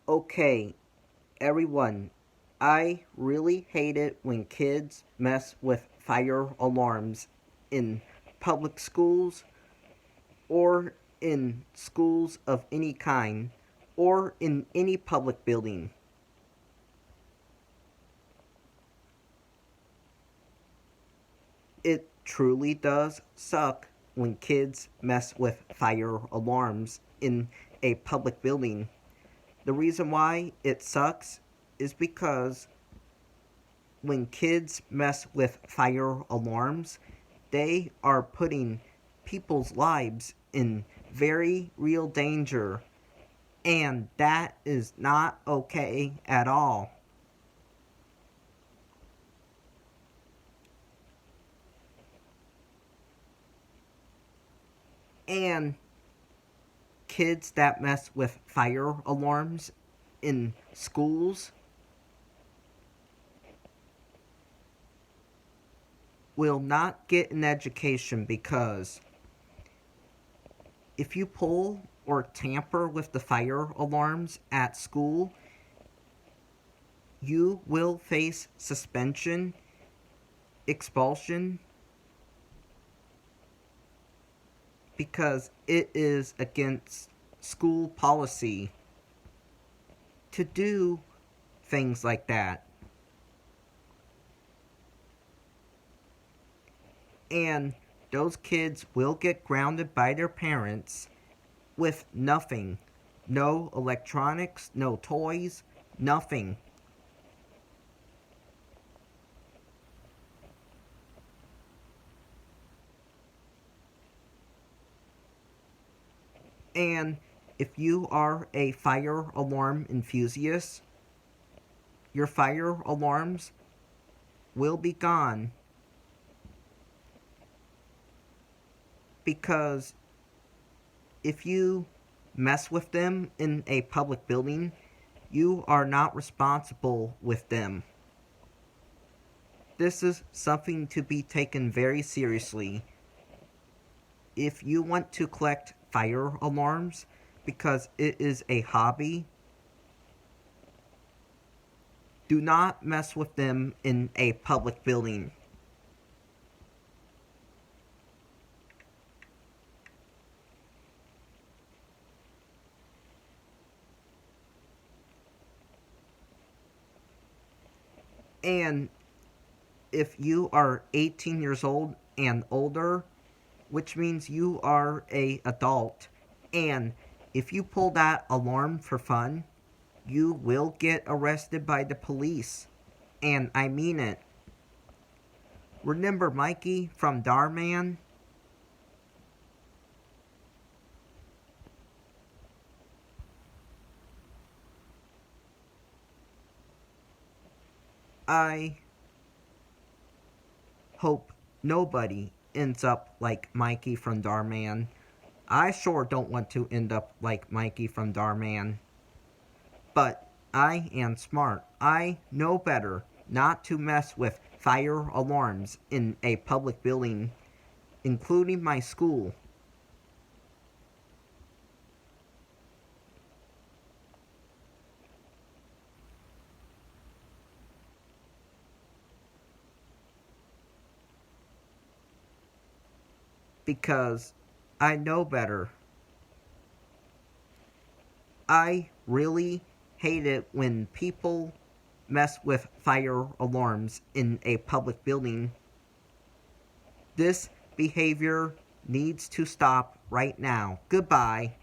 Okay, everyone, I really hate it when kids mess with fire alarms in public schools or in schools of any kind or in any public building. It truly does suck when kids mess with fire alarms in a public building. The reason why it sucks is because when kids mess with fire alarms, they are putting people's lives in very real danger, and that is not okay at all. And kids that mess with fire alarms in schools will not get an education because if you pull or tamper with the fire alarms at school, you will face suspension, expulsion, because it is against school policy to do things like that. And those kids will get grounded by their parents with nothing. No electronics, no toys, nothing. And if you are a fire alarm enthusiast, your fire alarms will be gone because if you mess with them in a public building, you are not responsible with them. This is something to be taken very seriously. If you want to collect fire alarms because it is a hobby, do not mess with them in a public building. And if you are 18 years old and older, which means you are a adult, and if you pull that alarm for fun, you will get arrested by the police. And I mean it. Remember Mikey from Dhar Mann? I hope nobody ends up like Mikey from Dhar Mann. I sure don't want to end up like Mikey from Dhar Mann. But I am smart. I know better not to mess with fire alarms in a public building, including my school. Because I know better. I really hate it when people mess with fire alarms in a public building. This behavior needs to stop right now. Goodbye.